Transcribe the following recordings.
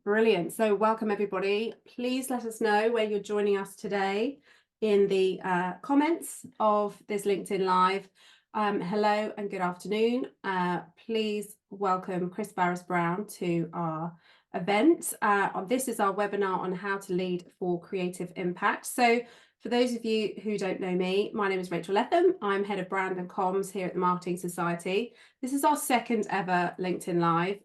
Brilliant. So welcome everybody. Please let us know where you're joining us today in the comments of this LinkedIn Live. Hello and good afternoon. Please welcome Chris Bárez-Brown to our event. This is our webinar on how to lead for creative impact. So for those of you who don't know me, my name is Rachel Letham. I'm head of brand and comms here at the Marketing Society. This is our second ever LinkedIn Live,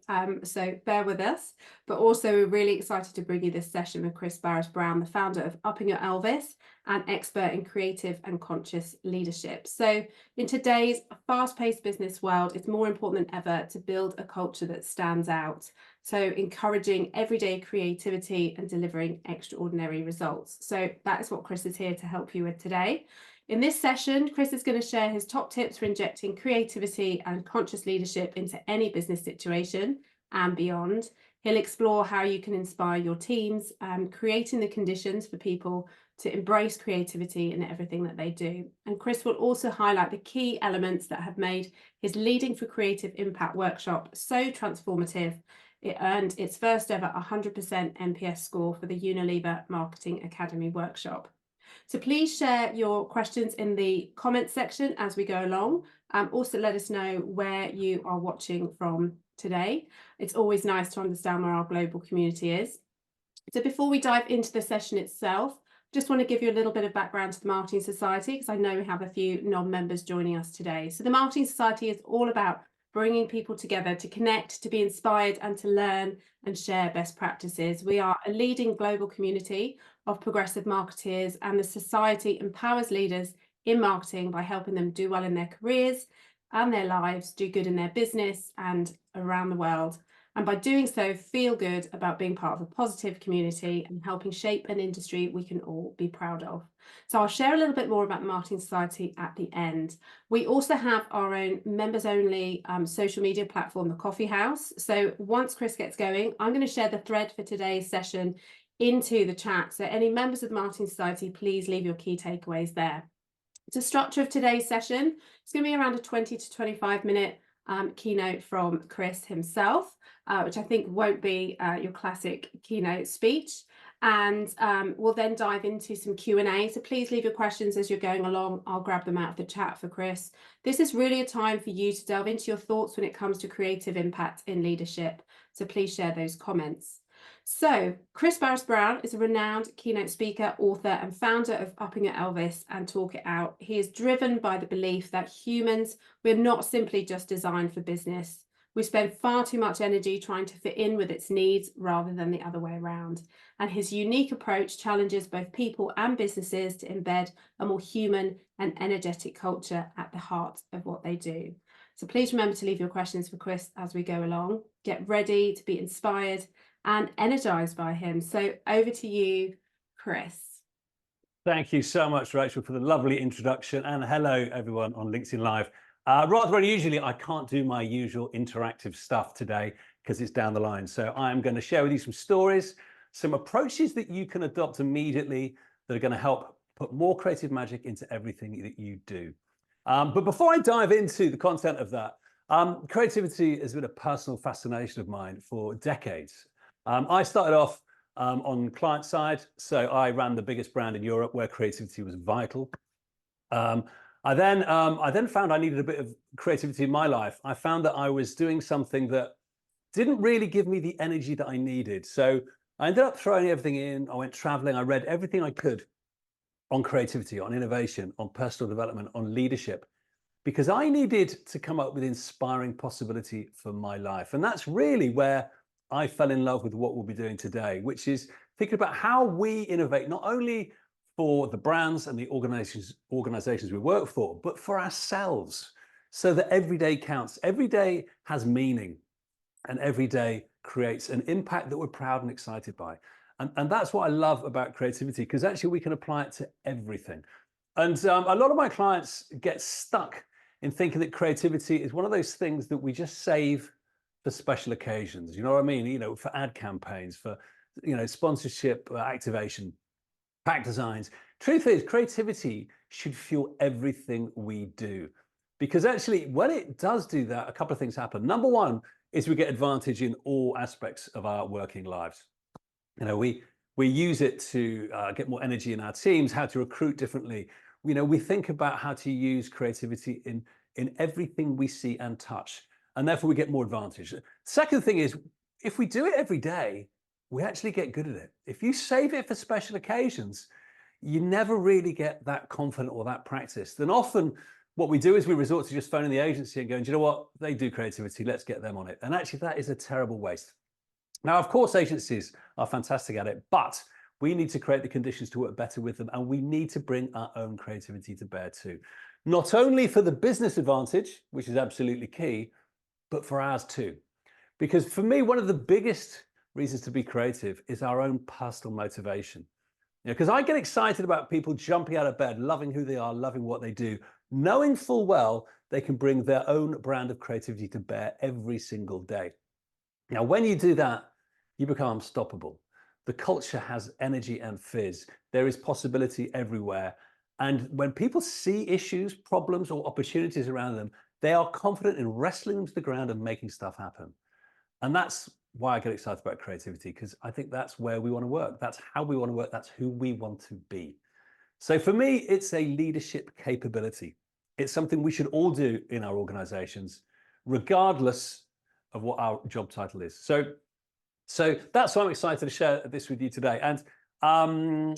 so bear with us. But also we're really excited to bring you this session with Chris Bárez-Brown, the founder of Upping Your Elvis and expert in creative and conscious leadership. So in today's fast-paced business world, it's more important than ever to build a culture that stands out. So encouraging everyday creativity and delivering extraordinary results. So that is what Chris is here to help you with today. In this session, Chris is going to share his top tips for injecting creativity and conscious leadership into any business situation and beyond. He'll explore how you can inspire your teams, creating the conditions for people to embrace creativity in everything that they do. And Chris will also highlight the key elements that have made his Leading for Creative Impact workshop so transformative. It earned its first ever 100% NPS score for the Unilever Marketing Academy Workshop. So please share your questions in the comments section as we go along. Also let us know where you are watching from today. It's always nice to understand where our global community is. So before we dive into the session itself, just want to give you a little bit of background to the Marketing Society, because I know we have a few non-members joining us today. So the Marketing Society is all about bringing people together to connect, to be inspired and to learn and share best practices. We are a leading global community of progressive marketeers, and the society empowers leaders in marketing by helping them do well in their careers and their lives, do good in their business and around the world. And by doing so, feel good about being part of a positive community and helping shape an industry we can all be proud of. So I'll share a little bit more about the Marketing Society at the end. We also have our own members-only social media platform, the Coffee House. So once Chris gets going, I'm going to share the thread for today's session into the chat. So any members of the Marketing Society, please leave your key takeaways there. The structure of today's session is going to be around a 20 to 25 minute keynote from Chris himself, which I think won't be your classic keynote speech. And we'll then dive into some Q&A. So please leave your questions as you're going along. I'll grab them out of the chat for Chris. This is really a time for you to delve into your thoughts when it comes to creative impact in leadership. So please share those comments. So Chris Bárez-Brown is a renowned keynote speaker, author and founder of Upping Your Elvis and Talk It Out. He is driven by the belief that humans, we're not simply just designed for business. We spend far too much energy trying to fit in with its needs rather than the other way around. And his unique approach challenges both people and businesses to embed a more human and energetic culture at the heart of what they do. So please remember to leave your questions for Chris as we go along. Get ready to be inspired and energized by him. So over to you, Chris. Thank you so much, Rachel, for the lovely introduction. And hello, everyone on LinkedIn Live. Rather unusually, I can't do my usual interactive stuff today because it's down the line. So I'm going to share with you some stories, some approaches that you can adopt immediately that are going to help put more creative magic into everything that you do. But before I dive into the content of that, creativity has been a personal fascination of mine for decades. I started off on client side, so I ran the biggest brand in Europe where creativity was vital. I then found I needed a bit of creativity in my life. I found that I was doing something that didn't really give me the energy that I needed. So I ended up throwing everything in. I went traveling. I read everything I could on creativity, on innovation, on personal development, on leadership, because I needed to come up with inspiring possibility for my life. And that's really where I fell in love with what we'll be doing today, which is thinking about how we innovate, not only for the brands and the organizations we work for, but for ourselves, so that every day counts. Every day has meaning, and every day creates an impact that we're proud and excited by. And that's what I love about creativity, because actually we can apply it to everything. And a lot of my clients get stuck in thinking that creativity is one of those things that we just save for special occasions. You know what I mean? You know, for ad campaigns, for, you know, sponsorship, activation, pack designs. Truth is, creativity should fuel everything we do, because actually when it does do that, a couple of things happen. Number one, is we get advantage in all aspects of our working lives. We use it to get more energy in our teams, how to recruit differently. We think about how to use creativity in everything we see and touch, and therefore we get more advantage. Second thing is, if we do it every day, we actually get good at it. If you save it for special occasions, you never really get that confident or that practice. Then often what we do is we resort to just phoning the agency and going, do you know what? They do creativity, let's get them on it. And actually that is a terrible waste. Now, of course, agencies are fantastic at it, but we need to create the conditions to work better with them, and we need to bring our own creativity to bear too. Not only for the business advantage, which is absolutely key, but for ours too. Because for me, one of the biggest reasons to be creative is our own personal motivation. Because I get excited about people jumping out of bed, loving who they are, loving what they do, knowing full well they can bring their own brand of creativity to bear every single day. Now, when you do that, you become unstoppable. The culture has energy and fizz. There is possibility everywhere. And when people see issues, problems, or opportunities around them, they are confident in wrestling them to the ground and making stuff happen. And that's why I get excited about creativity, because I think that's where we want to work. That's how we want to work. That's who we want to be. So for me, it's a leadership capability. It's something we should all do in our organizations, regardless of what our job title is. So that's why I'm excited to share this with you today. And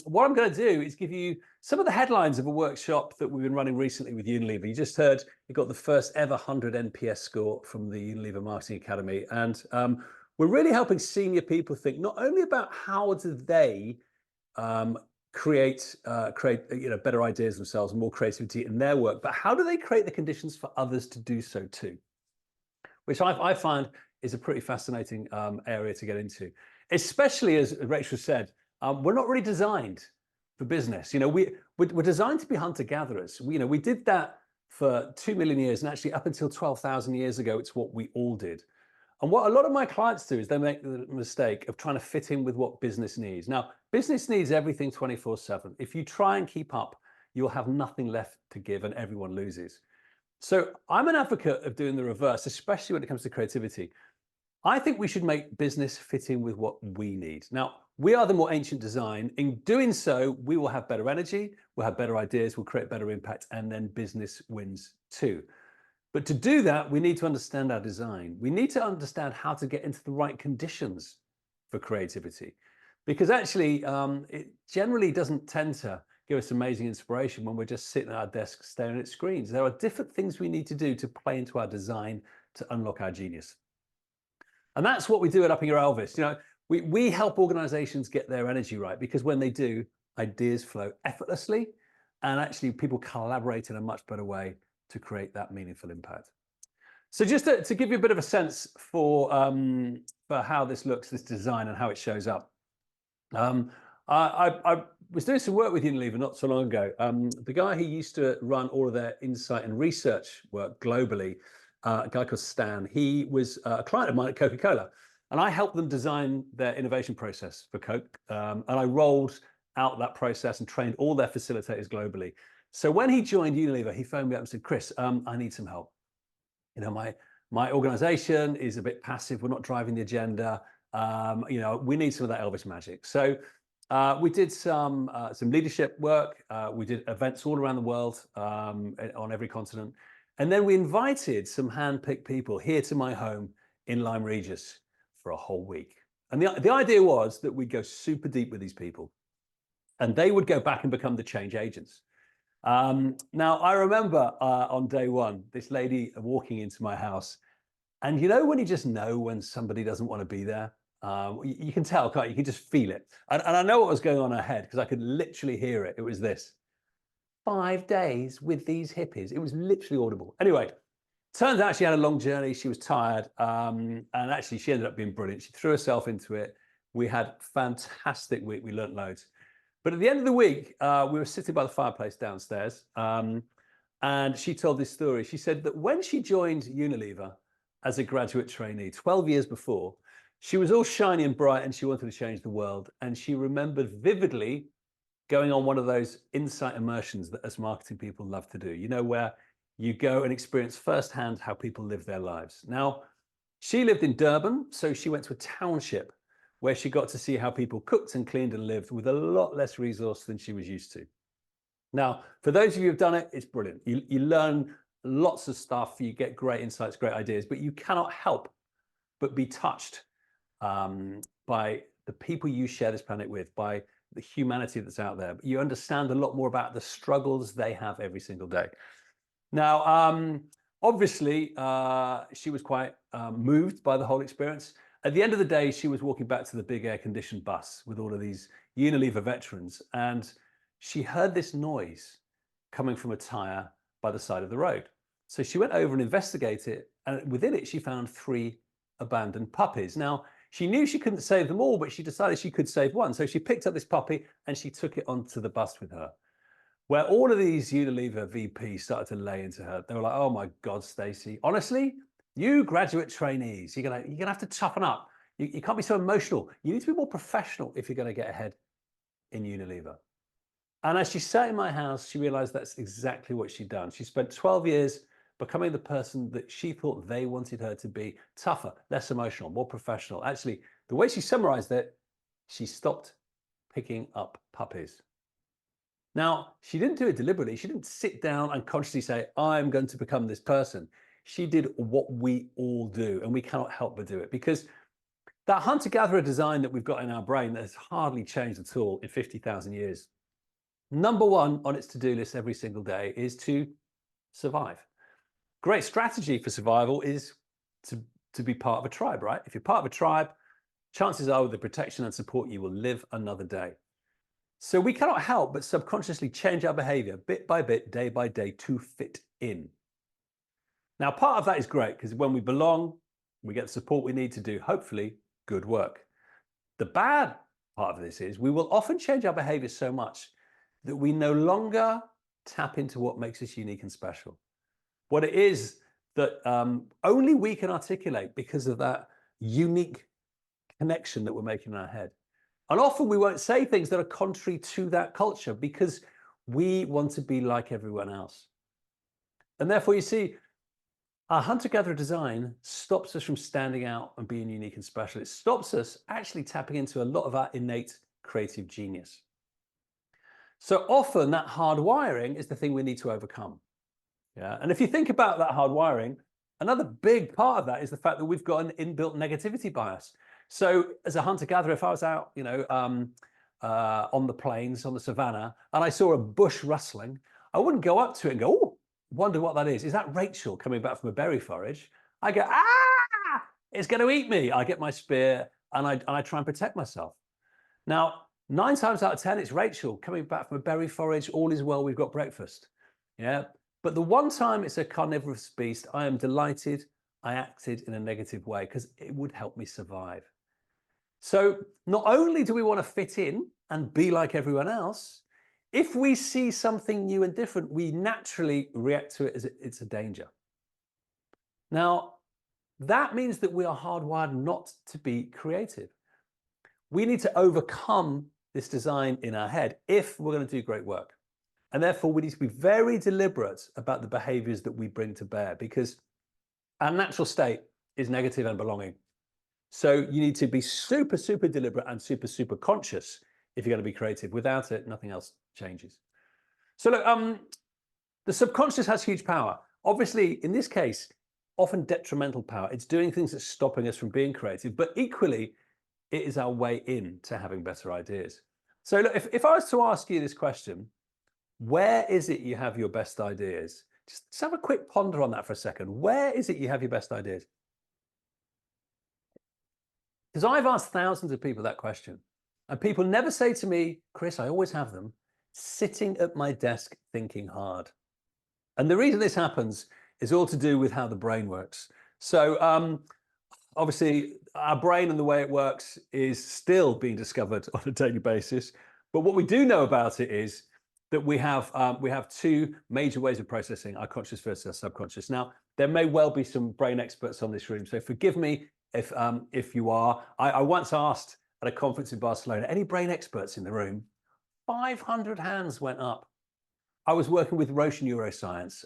what I'm going to do is give you some of the headlines of a workshop that we've been running recently with Unilever. You just heard we got the first ever 100 NPS score from the Unilever Marketing Academy. And we're really helping senior people think not only about how do they create better ideas themselves and more creativity in their work, but how do they create the conditions for others to do so too, which I find is a pretty fascinating area to get into, especially as Rachel said, we're not really designed for business. We're designed to be hunter-gatherers. We did that for 2 million years, and actually up until 12,000 years ago, it's what we all did. And what a lot of my clients do is they make the mistake of trying to fit in with what business needs. Now, business needs everything 24/7. If you try and keep up, you'll have nothing left to give and everyone loses. So I'm an advocate of doing the reverse, especially when it comes to creativity. I think we should make business fit in with what we need. Now, we are the more ancient design. In doing so, we will have better energy, we'll have better ideas, we'll create better impact, and then business wins too. But to do that, we need to understand our design. We need to understand how to get into the right conditions for creativity. Because actually, it generally doesn't tend to give us amazing inspiration when we're just sitting at our desk staring at screens. There are different things we need to do to play into our design to unlock our genius. And that's what we do at Upping Your Elvis. We help organizations get their energy right, because when they do, ideas flow effortlessly, and actually people collaborate in a much better way to create that meaningful impact. So just to give you a bit of a sense for how this looks, this design, and how it shows up. I was doing some work with Unilever not so long ago. The guy who used to run all of their insight and research work globally, a guy called Stan, he was a client of mine at Coca-Cola, and I helped them design their innovation process for Coke. And I rolled out that process and trained all their facilitators globally. So when he joined Unilever, he phoned me up and said, Chris, I need some help. My organization is a bit passive. We're not driving the agenda. We need some of that Elvis magic. So we did some leadership work. We did events all around the world, on every continent. And then we invited some hand-picked people here to my home in Lyme Regis for a whole week. And the idea was that we'd go super deep with these people, and they would go back and become the change agents. Now, I remember on day one, this lady walking into my house, and when you just know when somebody doesn't want to be there, you can tell, can't you? You can just feel it. And I know what was going on in her head, because I could literally hear it. It was this: 5 days with these hippies. It was literally audible. Anyway, turns out she had a long journey. She was tired. And actually, she ended up being brilliant. She threw herself into it. We had a fantastic week. We learned loads. But at the end of the week, we were sitting by the fireplace downstairs, and she told this story. She said that when she joined Unilever as a graduate trainee 12 years before, she was all shiny and bright, and she wanted to change the world. And she remembered vividly going on one of those insight immersions that us marketing people love to do, where you go and experience firsthand how people live their lives. Now, She lived in Durban, so she went to a township where she got to see how people cooked and cleaned and lived with a lot less resource than she was used to. Now, for those of you who've done it, it's brilliant. You learn lots of stuff, you get great insights, great ideas, but you cannot help but be touched by the people you share this planet with, by the humanity that's out there. You understand a lot more about the struggles they have every single day. Now, obviously, she was quite moved by the whole experience. At the end of the day, she was walking back to the big air-conditioned bus with all of these Unilever veterans, and she heard this noise coming from a tire by the side of the road. So she went over and investigated it, and within it, she found 3 abandoned puppies. Now, she knew she couldn't save them all, but she decided she could save one. So she picked up this puppy and she took it onto the bus with her, where all of these Unilever VPs started to lay into her. They were like, "Oh my God, Stacey, honestly, you graduate trainees, you're gonna have to toughen up. You can't be so emotional. You need to be more professional if you're gonna get ahead in Unilever." And as she sat in my house, she realized that's exactly what she'd done. She spent 12 years becoming the person that she thought they wanted her to be: tougher, less emotional, more professional. Actually, the way she summarized it, she stopped picking up puppies. Now, she didn't do it deliberately. She didn't sit down and consciously say, "I'm going to become this person." She did what we all do, and we cannot help but do it, because that hunter-gatherer design that we've got in our brain that has hardly changed at all in 50,000 years, number one on its to-do list every single day is to survive. Great strategy for survival is to be part of a tribe, right? If you're part of a tribe, chances are with the protection and support, you will live another day. So we cannot help but subconsciously change our behavior bit by bit, day by day, to fit in. Now, part of that is great, because when we belong, we get the support we need to do, hopefully, good work. The bad part of this is we will often change our behavior so much that we no longer tap into what makes us unique and special. What it is that only we can articulate because of that unique connection that we're making in our head. And often we won't say things that are contrary to that culture because we want to be like everyone else. And therefore, you see, our hunter-gatherer design stops us from standing out and being unique and special. It stops us actually tapping into a lot of our innate creative genius. So often that hardwiring is the thing we need to overcome. Yeah. And if you think about that hardwiring, another big part of that is the fact that we've got an inbuilt negativity bias. So as a hunter-gatherer, if I was out, on the plains, on the savannah, and I saw a bush rustling, I wouldn't go up to it and go, "Oh, wonder what that is. Is that Rachel coming back from a berry forage?" I go, "Ah, it's going to eat me." I get my spear and I try and protect myself. Now, 9 times out of 10, it's Rachel coming back from a berry forage. All is well. We've got breakfast. Yeah. But the one time it's a carnivorous beast, I am delighted I acted in a negative way because it would help me survive. So not only do we want to fit in and be like everyone else, if we see something new and different, we naturally react to it as it's a danger. Now, that means that we are hardwired not to be creative. We need to overcome this design in our head if we're going to do great work. And therefore, we need to be very deliberate about the behaviors that we bring to bear, because our natural state is negative and belonging. So you need to be super, super deliberate and super, super conscious if you're going to be creative. Without it, nothing else changes. So look, the subconscious has huge power. Obviously, in this case, often detrimental power. It's doing things that's stopping us from being creative, but equally, it is our way in to having better ideas. So look, if I was to ask you this question, where is it you have your best ideas? Just have a quick ponder on that for a second. Where is it you have your best ideas? Because I've asked thousands of people that question, and people never say to me, "Chris, I always have them sitting at my desk thinking hard." And the reason this happens is all to do with how the brain works. So obviously, our brain and the way it works is still being discovered on a daily basis. But what we do know about it is that we have 2 major ways of processing: our conscious versus our subconscious. Now, there may well be some brain experts on this room, so forgive me if you are. I once asked at a conference in Barcelona, any brain experts in the room? 500 hands went up. I was working with Roche Neuroscience.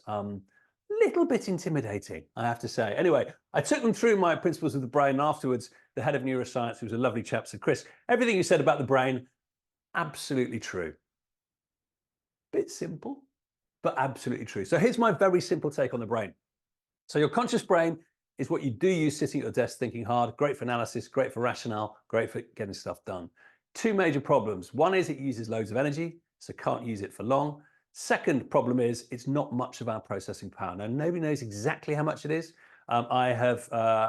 little bit intimidating, I have to say. Anyway, I took them through my principles of the brain, and afterwards, the head of neuroscience, who was a lovely chap, said, Chris, everything you said about the brain, absolutely true. Bit simple, but absolutely true. So here's my very simple take on the brain. So your conscious brain is what you do use sitting at your desk thinking hard, great for analysis, great for rationale, great for getting stuff done. Two major problems. One is it uses loads of energy, so can't use it for long. Second problem is it's not much of our processing power. Now, nobody knows exactly how much it is. I have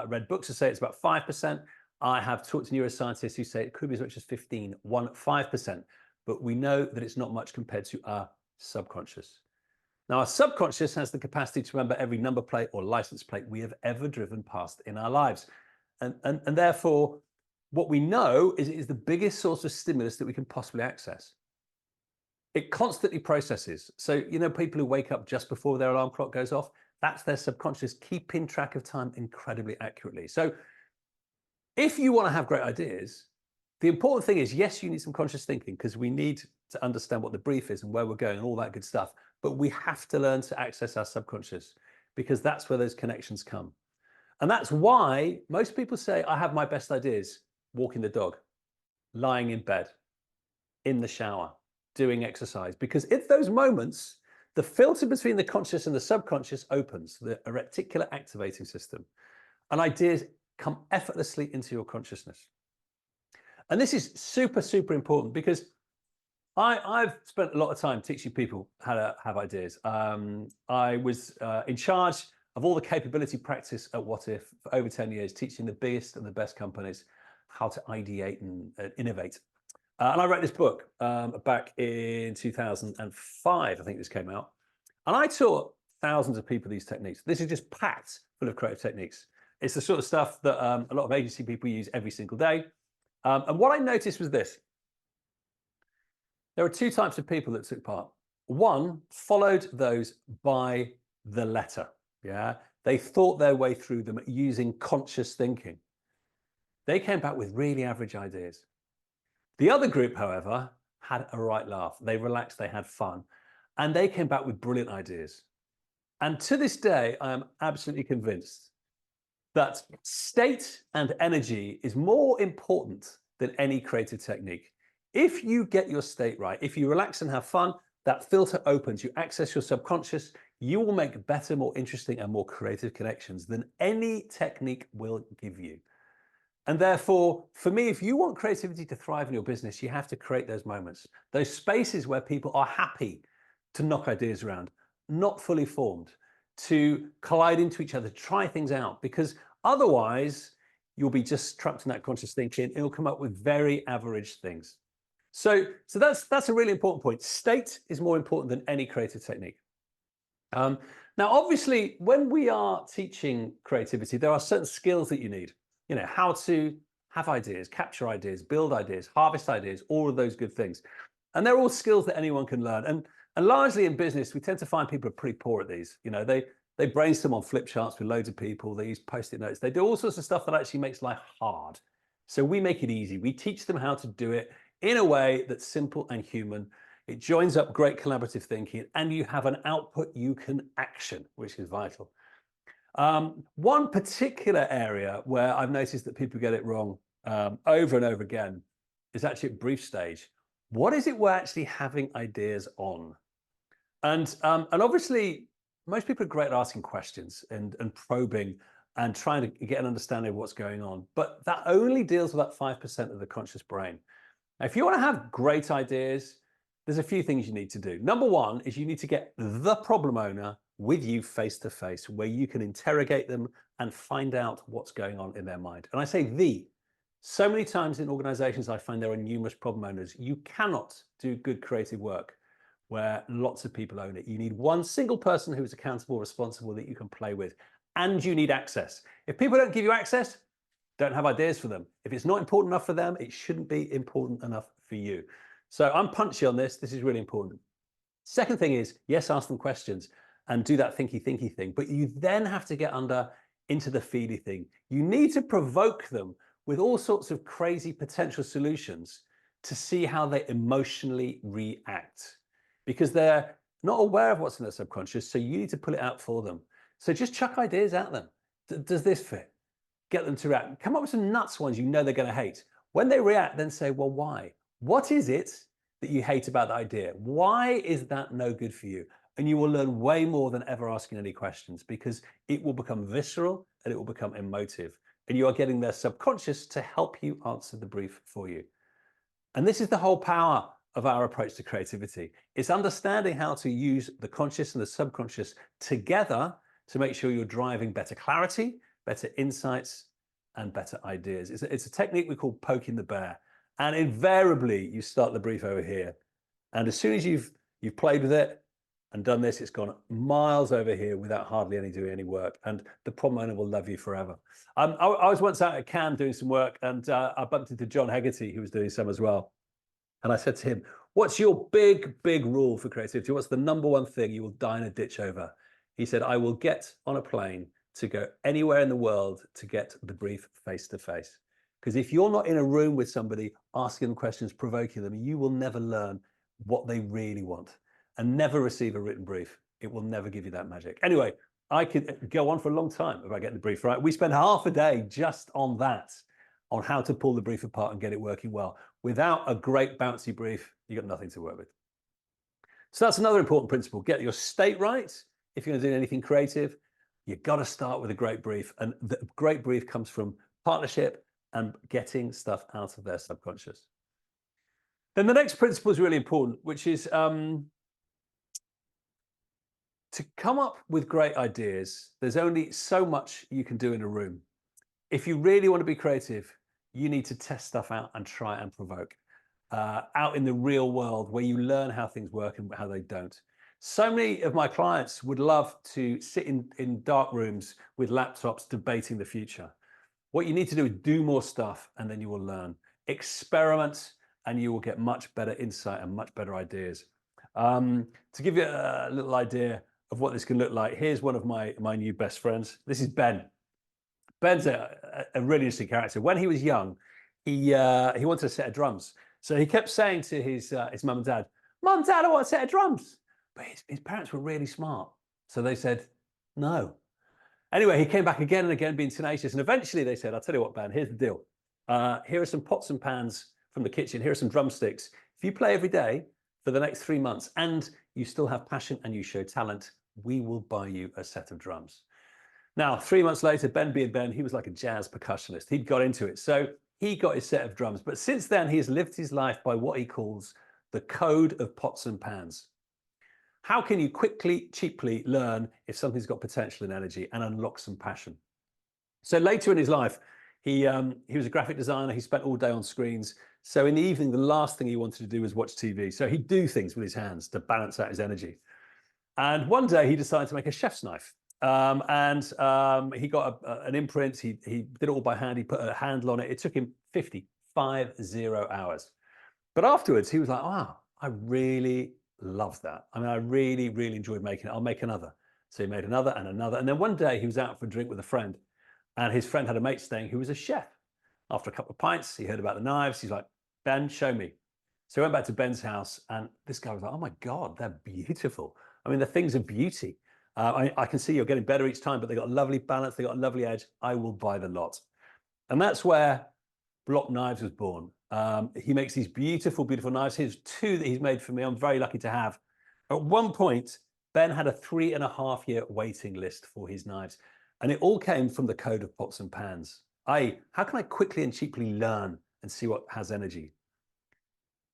read books that say it's about 5%. I have talked to neuroscientists who say it could be as much as 5%. But we know that it's not much compared to our subconscious. Now, our subconscious has the capacity to remember every number plate or license plate we have ever driven past in our lives. And therefore, what we know is it is the biggest source of stimulus that we can possibly access. It constantly processes. So, you know, people who wake up just before their alarm clock goes off, that's their subconscious keeping track of time incredibly accurately. So if you want to have great ideas, the important thing is, yes, you need some conscious thinking because we need to understand what the brief is and where we're going and all that good stuff. But we have to learn to access our subconscious because that's where those connections come. And that's why most people say, I have my best ideas walking the dog, lying in bed, in the shower, doing exercise. Because in those moments, the filter between the conscious and the subconscious opens, the reticular activating system. And ideas come effortlessly into your consciousness. And this is super, super important because I've spent a lot of time teaching people how to have ideas. I was in charge of all the capability practice at What If for over 10 years, teaching the biggest and the best companies how to ideate and innovate. And I wrote this book back in 2005, I think this came out. And I taught thousands of people these techniques. This is just packed full of creative techniques. It's the sort of stuff that a lot of agency people use every single day. And what I noticed was this. There are two types of people that took part. One followed those by the letter. Yeah, they thought their way through them using conscious thinking. They came back with really average ideas. The other group, however, had a right laugh. They relaxed, they had fun, and they came back with brilliant ideas. And to this day, I am absolutely convinced that state and energy is more important than any creative technique. If you get your state right, if you relax and have fun, that filter opens, you access your subconscious, you will make better, more interesting and more creative connections than any technique will give you. And therefore, for me, if you want creativity to thrive in your business, you have to create those moments, those spaces where people are happy to knock ideas around, not fully formed, to collide into each other, try things out, because otherwise you'll be just trapped in that conscious thinking and you'll come up with very average things. So that's a really important point. State is more important than any creative technique. Now, obviously, when we are teaching creativity, there are certain skills that you need. You know, how to have ideas, capture ideas, build ideas, harvest ideas, all of those good things. And they're all skills that anyone can learn. And largely in business, we tend to find people are pretty poor at these. You know, they brainstorm on flip charts with loads of people. They use Post-it notes. They do all sorts of stuff that actually makes life hard. So we make it easy. We teach them how to do it in a way that's simple and human. It joins up great collaborative thinking, and you have an output you can action, which is vital. One particular area where I've noticed that people get it wrong over and over again is actually at brief stage. What is it we're actually having ideas on? And obviously, most people are great at asking questions and probing and trying to get an understanding of what's going on. But that only deals with that 5% of the conscious brain. Now, if you want to have great ideas, there's a few things you need to do. Number one is you need to get the problem owner with you face to face, where you can interrogate them and find out what's going on in their mind. And I say so many times in organizations, I find there are numerous problem owners. You cannot do good creative work where lots of people own it. You need one single person who is accountable, responsible, that you can play with, and you need access. If people don't give you access, don't have ideas for them. If it's not important enough for them, it shouldn't be important enough for you. So I'm punchy on this. This is really important. Second thing is, yes, ask them questions and do that thinky thing, but you then have to get into the feely thing. You need to provoke them with all sorts of crazy potential solutions to see how they emotionally react, because they're not aware of what's in their subconscious. So you need to pull it out for them. So just chuck ideas at them. Does this fit? Get them to react. Come up with some nuts ones you know they're going to hate. When they react, then say, well, why? What is it that you hate about the idea? Why is that no good for you? And you will learn way more than ever asking any questions, because it will become visceral and it will become emotive. And you are getting their subconscious to help you answer the brief for you. And this is the whole power of our approach to creativity. It's understanding how to use the conscious and the subconscious together to make sure you're driving better clarity, better insights, and better ideas. It's a technique we call poking the bear. And invariably, you start the brief over here. And as soon as you've played with it and done this, it's gone miles over here without hardly doing any work. And the problem owner will love you forever. I was once out at Cannes doing some work, and I bumped into John Hegarty, who was doing some as well. And I said to him, what's your big rule for creativity? What's the number one thing you will die in a ditch over? He said, I will get on a plane to go anywhere in the world to get the brief face to face. Because if you're not in a room with somebody, asking them questions, provoking them, you will never learn what they really want and never receive a written brief. It will never give you that magic. Anyway, I could go on for a long time about getting the brief right. We spent half a day just on that, on how to pull the brief apart and get it working well. Without a great bouncy brief, you got nothing to work with. So that's another important principle. Get your state right. If you're going to do anything creative, you've got to start with a great brief. And the great brief comes from partnership and getting stuff out of their subconscious. Then the next principle is really important, which is to come up with great ideas. There's only so much you can do in a room. If you really want to be creative, you need to test stuff out and try and provoke out in the real world, where you learn how things work and how they don't. So many of my clients would love to sit in dark rooms with laptops debating the future. What you need to do is do more stuff, and then you will learn. Experiment, and you will get much better insight and much better ideas. To give you a little idea of what this can look like, here's one of my new best friends. This is Ben. Ben's a really interesting character. When he was young, he wanted a set of drums. So he kept saying to his mum and dad, "Mum, Dad, I want a set of drums." But his parents were really smart. So they said, no. Anyway, he came back again and again, being tenacious. And eventually they said, I'll tell you what, Ben, here's the deal. Here are some pots and pans from the kitchen. Here are some drumsticks. If you play every day for the next 3 months and you still have passion and you show talent, we will buy you a set of drums. Now, 3 months later, Ben being Ben, he was like a jazz percussionist. He'd got into it. So he got his set of drums. But since then, he has lived his life by what he calls the code of pots and pans. How can you quickly, cheaply learn if something's got potential and energy and unlock some passion? So later in his life, he was a graphic designer. He spent all day on screens. So in the evening, the last thing he wanted to do was watch TV. So he'd do things with his hands to balance out his energy. And one day he decided to make a chef's knife. He got an imprint. He did it all by hand. He put a handle on it. It took him 50 hours. But afterwards, he was like, wow, I really love that. I mean, I really enjoyed making it. I'll make another. So he made another and another. And then one day he was out for a drink with a friend, and his friend had a mate staying who was a chef. After a couple of pints, he heard about the knives. He's like, Ben, show me. So he went back to Ben's house, and this guy was like, oh my God, they're beautiful. I mean, the things are beauty. I can see you're getting better each time, but they got a lovely balance. They got a lovely edge. I will buy the lot. And that's where Block Knives was born. He makes these beautiful knives. Here's 2 that he's made for me. I'm very lucky to have. At one point, Ben had a 3.5-year waiting list for his knives. And it all came from the code of pots and pans. How can I quickly and cheaply learn and see what has energy?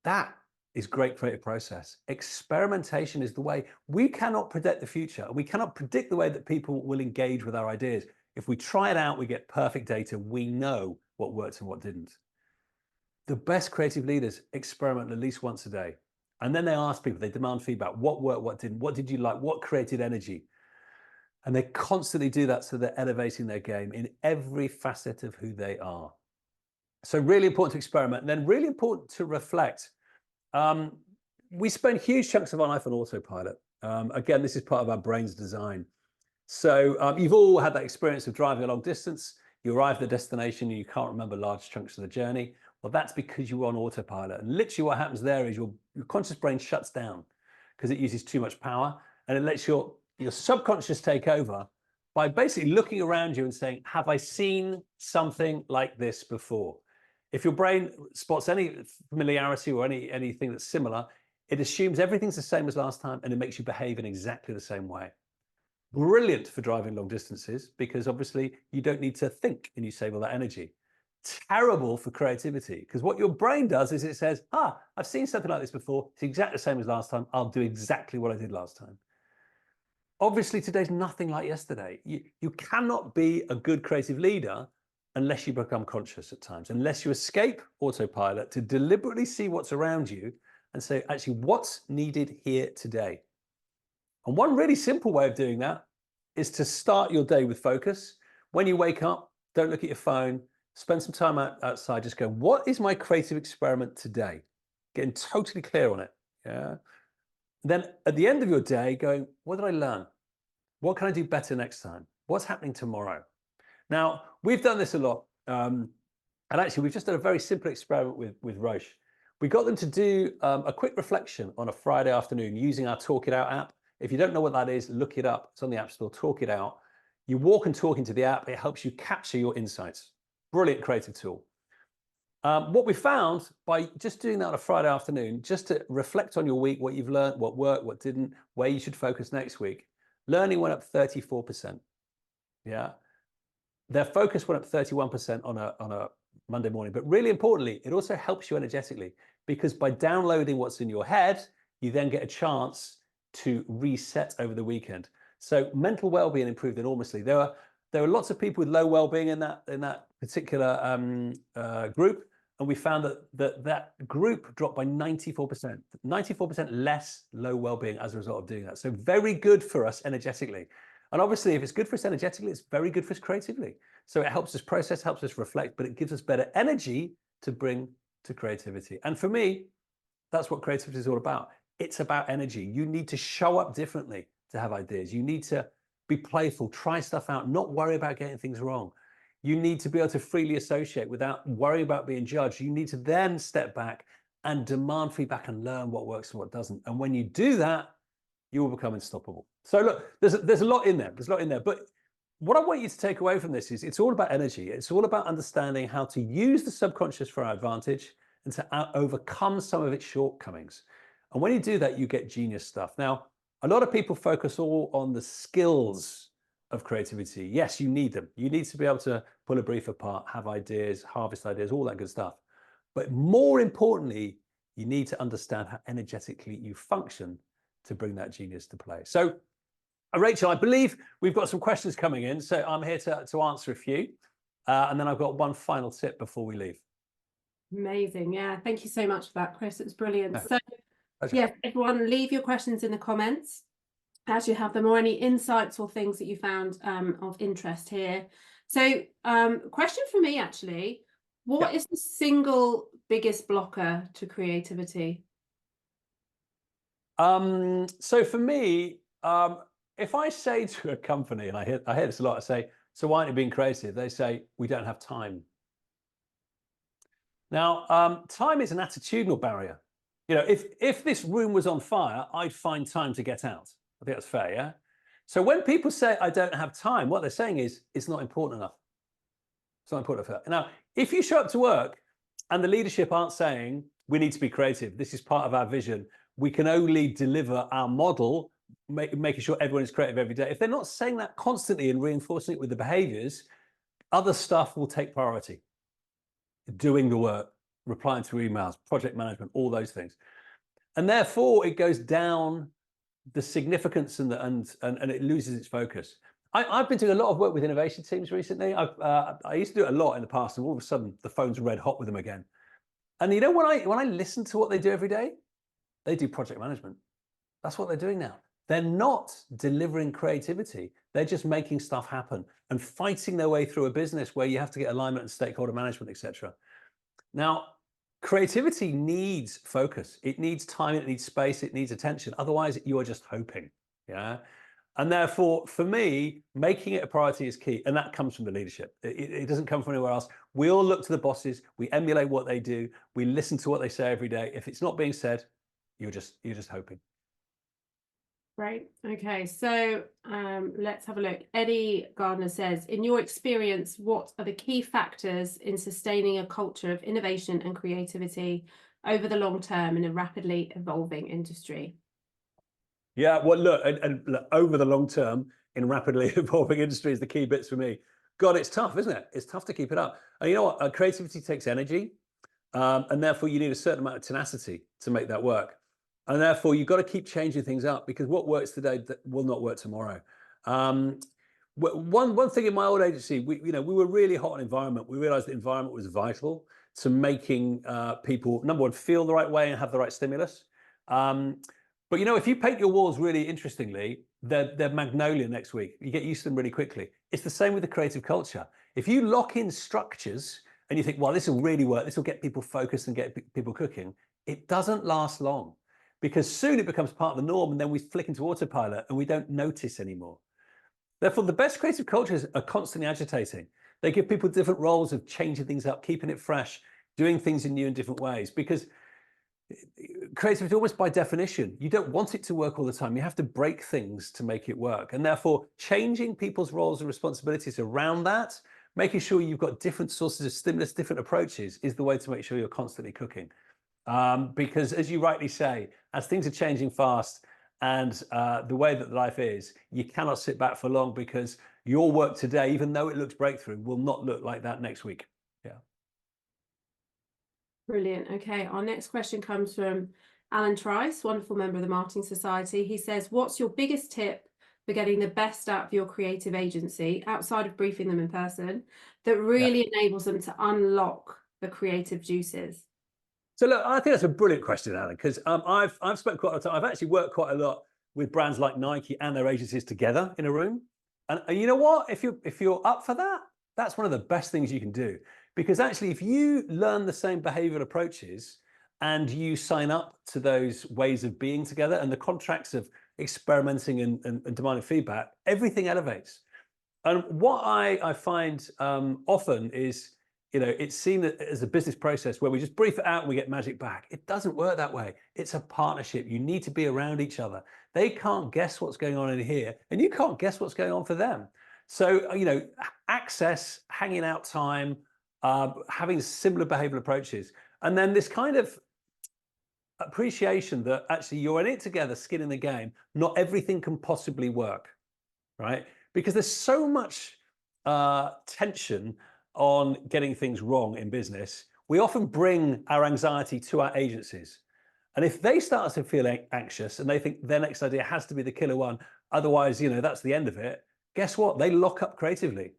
That is great creative process. Experimentation is the way. We cannot predict the future. We cannot predict the way that people will engage with our ideas. If we try it out, we get perfect data. We know what worked and what didn't. The best creative leaders experiment at least once a day. And then they ask people, they demand feedback. What worked, what didn't? What did you like? What created energy? And they constantly do that, so they're elevating their game in every facet of who they are. So really important to experiment, and then really important to reflect. We spend huge chunks of our life on autopilot. Again, this is part of our brain's design. So you've all had that experience of driving a long distance. You arrive at the destination and you can't remember large chunks of the journey. Well, that's because you were on autopilot. And literally what happens there is your conscious brain shuts down because it uses too much power, and it lets your subconscious take over, by basically looking around you and saying, have I seen something like this before? If your brain spots any familiarity or anything that's similar, it assumes everything's the same as last time and it makes you behave in exactly the same way. Brilliant for driving long distances because obviously you don't need to think and you save all that energy. Terrible for creativity because what your brain does is it says, I've seen something like this before. It's exactly the same as last time. I'll do exactly what I did last time. Obviously, today's nothing like yesterday. You cannot be a good creative leader unless you become conscious at times, unless you escape autopilot to deliberately see what's around you and say, actually, what's needed here today? And one really simple way of doing that is to start your day with focus. When you wake up, don't look at your phone, spend some time outside, just go, what is my creative experiment today? Getting totally clear on it. Yeah. Then at the end of your day, going, what did I learn? What can I do better next time? What's happening tomorrow? Now, we've done this a lot. And actually, we've just done a very simple experiment with Roche. We got them to do a quick reflection on a Friday afternoon using our Talk It Out app. If you don't know what that is, look it up. It's on the App Store, Talk It Out. You walk and talk into the app. It helps you capture your insights. Brilliant creative tool. What we found by just doing that on a Friday afternoon, just to reflect on your week, what you've learned, what worked, what didn't, where you should focus next week, learning went up 34%. Yeah. Their focus went up 31% on a Monday morning. But really importantly, it also helps you energetically because by downloading what's in your head, you then get a chance to reset over the weekend. So mental well-being improved enormously. There are lots of people with low well-being in that particular group. And we found that group dropped by 94%, 94% less low well-being as a result of doing that. So very good for us energetically. And obviously, if it's good for us energetically, it's very good for us creatively. So it helps us process, helps us reflect, but it gives us better energy to bring to creativity. And for me, that's what creativity is all about. It's about energy. You need to show up differently to have ideas. You need to be playful, try stuff out, not worry about getting things wrong. You need to be able to freely associate without worrying about being judged. You need to then step back and demand feedback and learn what works and what doesn't. And when you do that, you will become unstoppable. So look, there's a lot in there. There's a lot in there. But what I want you to take away from this is it's all about energy. It's all about understanding how to use the subconscious for our advantage and to overcome some of its shortcomings. And when you do that, you get genius stuff. Now, a lot of people focus all on the skills of creativity. Yes, you need them. You need to be able to pull a brief apart, have ideas, harvest ideas, all that good stuff. But more importantly, you need to understand how energetically you function to bring that genius to play. So, Rachel, I believe we've got some questions coming in. So I'm here to answer a few. And then I've got one final tip before we leave. Amazing. Yeah. Thank you so much for that, Chris. It was brilliant. No. So, yes, everyone, leave your questions in the comments as you have them, or any insights or things that you found of interest here. So question for me, actually, what is the single biggest blocker to creativity? So for me, if I say to a company, and I hear this a lot, I say, so why aren't you being creative? They say, we don't have time. Now, time is an attitudinal barrier. You know, if this room was on fire, I'd find time to get out. I think that's fair, yeah? So when people say, I don't have time, what they're saying is, it's not important enough. It's not important enough. Now, if you show up to work and the leadership aren't saying, we need to be creative, this is part of our vision, we can only deliver our model, making sure everyone is creative every day. If they're not saying that constantly and reinforcing it with the behaviors, other stuff will take priority. Doing the work, replying to emails, project management, all those things. And therefore, it goes down the significance and it loses its focus. I've been doing a lot of work with innovation teams recently. I used to do it a lot in the past, and all of a sudden the phones are red hot with them again. And you know, when I listen to what they do every day, they do project management. That's what they're doing now. They're not delivering creativity. They're just making stuff happen and fighting their way through a business where you have to get alignment and stakeholder management, etc. Now, creativity needs focus. It needs time, it needs space, it needs attention. Otherwise, you are just hoping, yeah? And therefore, for me, making it a priority is key. And that comes from the leadership. It doesn't come from anywhere else. We all look to the bosses. We emulate what they do. We listen to what they say every day. If it's not being said, you're just hoping. Great. Okay, so let's have a look. Eddie Gardner says, in your experience, what are the key factors in sustaining a culture of innovation and creativity over the long term in a rapidly evolving industry? Yeah, well, look, and look, over the long term in rapidly evolving industry is the key bits for me. God, it's tough, isn't it? It's tough to keep it up. And you know what? Creativity takes energy, and therefore you need a certain amount of tenacity to make that work. And therefore you've got to keep changing things up because what works today that will not work tomorrow. Um, one thing in my old agency, we were really hot on environment. We realized that environment was vital to making people, number one, feel the right way and have the right stimulus. But if you paint your walls really interestingly, they're magnolia next week. You get used to them really quickly. It's the same with the creative culture. If you lock in structures and you think, well, this will really work, this will get people focused and get people cooking, it doesn't last long because soon it becomes part of the norm and then we flick into autopilot and we don't notice anymore. Therefore, the best creative cultures are constantly agitating. They give people different roles of changing things up, keeping it fresh, doing things in new and different ways because creativity, almost by definition, you don't want it to work all the time. You have to break things to make it work. And therefore, changing people's roles and responsibilities around that, making sure you've got different sources of stimulus, different approaches is the way to make sure you're constantly cooking. Because as you rightly say, as things are changing fast and the way that life is, you cannot sit back for long because your work today, even though it looks breakthrough, will not look like that next week. Yeah. Brilliant. Okay, our next question comes from Alan Trice, wonderful member of the Marketing Society. He says, what's your biggest tip for getting the best out of your creative agency outside of briefing them in person that really enables them to unlock the creative juices? So look, I think that's a brilliant question, Alan, because I've spent quite a lot of time. I've actually worked quite a lot with brands like Nike and their agencies together in a room. And you know what? If you're up for that, that's one of the best things you can do. Because actually, if you learn the same behavioral approaches and you sign up to those ways of being together and the contracts of experimenting and demanding feedback, everything elevates. And what I find often is, it's seen as a business process where we just brief it out and we get magic back. It doesn't work that way. It's a partnership. You need to be around each other. They can't guess what's going on in here and you can't guess what's going on for them. So, access, hanging out time, having similar behavioral approaches, and then this kind of appreciation that actually you're in it together, skin in the game. Not everything can possibly work, right? Because there's so much tension on getting things wrong in business. We often bring our anxiety to our agencies. And if they start to feel anxious and they think their next idea has to be the killer one, otherwise, that's the end of it, guess what? They lock up creatively.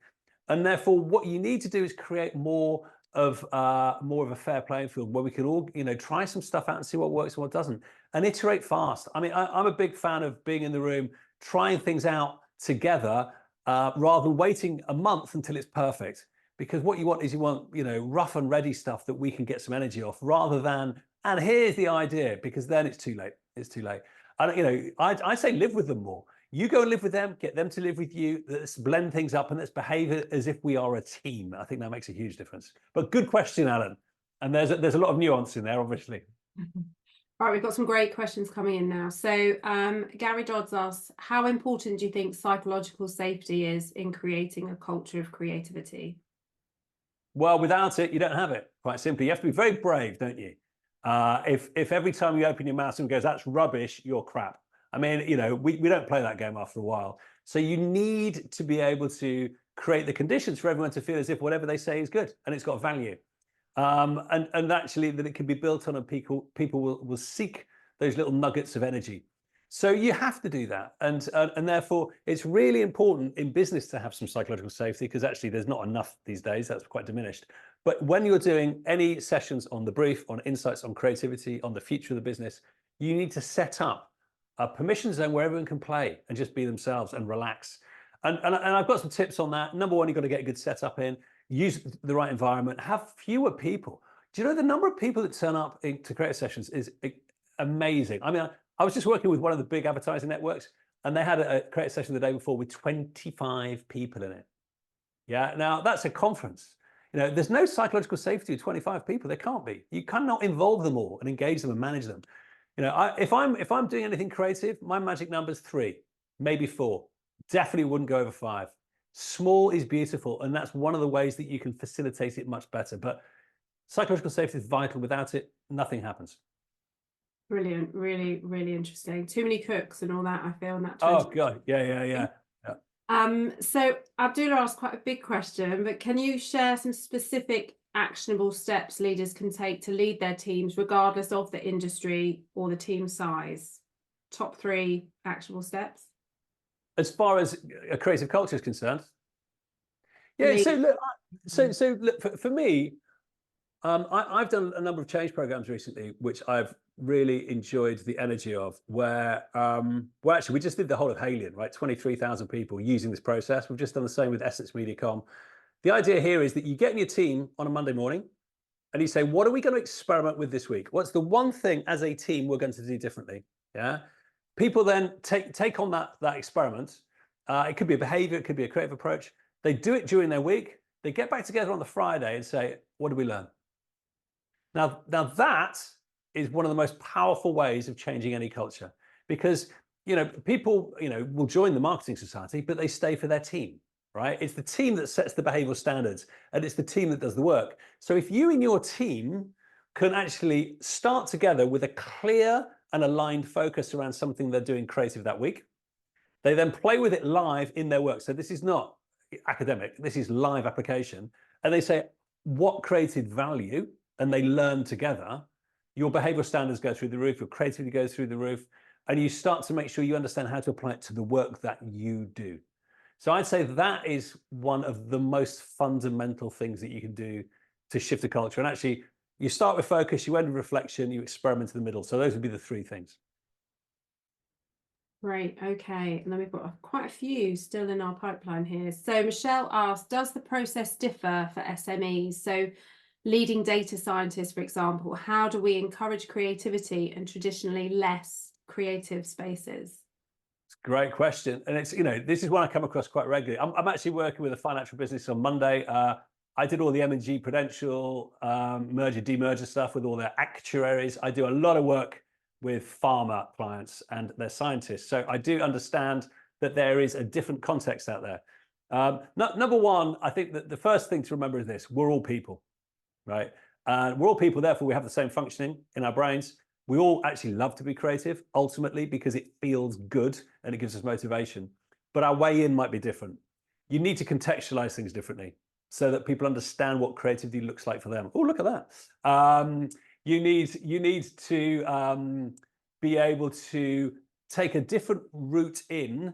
And therefore, what you need to do is create more of a fair playing field where we can all, try some stuff out and see what works and what doesn't, and iterate fast. I mean, I'm a big fan of being in the room, trying things out together, rather than waiting a month until it's perfect. Because what you want is rough and ready stuff that we can get some energy off, rather than, and here's the idea, because then it's too late. It's too late. And I say live with them more. You go and live with them, get them to live with you. Let's blend things up and let's behave as if we are a team. I think that makes a huge difference. But good question, Alan. And there's a lot of nuance in there, obviously. All right, we've got some great questions coming in now. So Gary Dodds asks, how important do you think psychological safety is in creating a culture of creativity? Well, without it, you don't have it, quite simply. You have to be very brave, don't you? If every time you open your mouth someone goes, that's rubbish, you're crap. I mean, we don't play that game after a while. So you need to be able to create the conditions for everyone to feel as if whatever they say is good and it's got value. And actually that it can be built on, and people will seek those little nuggets of energy. So you have to do that. And therefore, it's really important in business to have some psychological safety, because actually there's not enough these days. That's quite diminished. But when you're doing any sessions on the brief, on insights, on creativity, on the future of the business, you need to set up a permission zone where everyone can play and just be themselves and relax. And I've got some tips on that. Number one, you've got to get a good setup in, use the right environment, have fewer people. Do you know the number of people that turn up to creative sessions is amazing? I mean, I was just working with one of the big advertising networks, and they had a creative session the day before with 25 people in it. Yeah, now that's a conference. There's no psychological safety with 25 people. There can't be. You cannot involve them all and engage them and manage them. You know, if I'm doing anything creative, my magic number is 3, maybe 4. Definitely wouldn't go over 5. Small is beautiful, and that's one of the ways that you can facilitate it much better. But psychological safety is vital. Without it, nothing happens. Brilliant. Really, really interesting. Too many cooks and all that, I feel, in that. Oh God, yeah. So Abdullah asked quite a big question, but can you share some specific actionable steps leaders can take to lead their teams, regardless of the industry or the team size? Top 3 actionable steps. As far as a creative culture is concerned, yeah. Lead. So look, so look, for me, I've done a number of change programs recently, which I've really enjoyed the energy of. Where, well, actually, we just did the whole of Halion, right? 23,000 people using this process. We've just done the same with Essence Mediacom. The idea here is that you get in your team on a Monday morning, and you say, what are we going to experiment with this week? What's the one thing as a team we're going to do differently? Yeah. People then take on that experiment. It could be a behavior, it could be a creative approach. They do it during their week. They get back together on the Friday and say, what did we learn? Now that is one of the most powerful ways of changing any culture, because, you know, people, you know, will join the marketing society, but they stay for their team, right? It's the team that sets the behavioral standards, and it's the team that does the work. So if you and your team can actually start together with a clear and aligned focus around something they're doing creative that week, they then play with it live in their work. So this is not academic, this is live application. And they say, what created value? And they learn together. Your behavioral standards go through the roof, your creativity goes through the roof, and you start to make sure you understand how to apply it to the work that you do. So I'd say that is one of the most fundamental things that you can do to shift the culture. And actually, you start with focus, you end with reflection, you experiment in the middle. So those would be the 3 things. Great. Okay. And then we've got quite a few still in our pipeline here. So Michelle asked, does the process differ for SMEs? So leading data scientists, for example, how do we encourage creativity in traditionally less creative spaces? It's a great question. And it's, you know, this is one I come across quite regularly. I'm actually working with a financial business on Monday. I did all the M&G Prudential merger, demerger stuff with all their actuaries. I do a lot of work with pharma clients and their scientists. So I do understand that there is a different context out there. Number one, I think that the first thing to remember is this: we're all people, right? We're all people, therefore we have the same functioning in our brains. We all actually love to be creative, ultimately, because it feels good and it gives us motivation. But our way in might be different. You need to contextualize things differently so that people understand what creativity looks like for them. Oh, look at that. You need to be able to take a different route in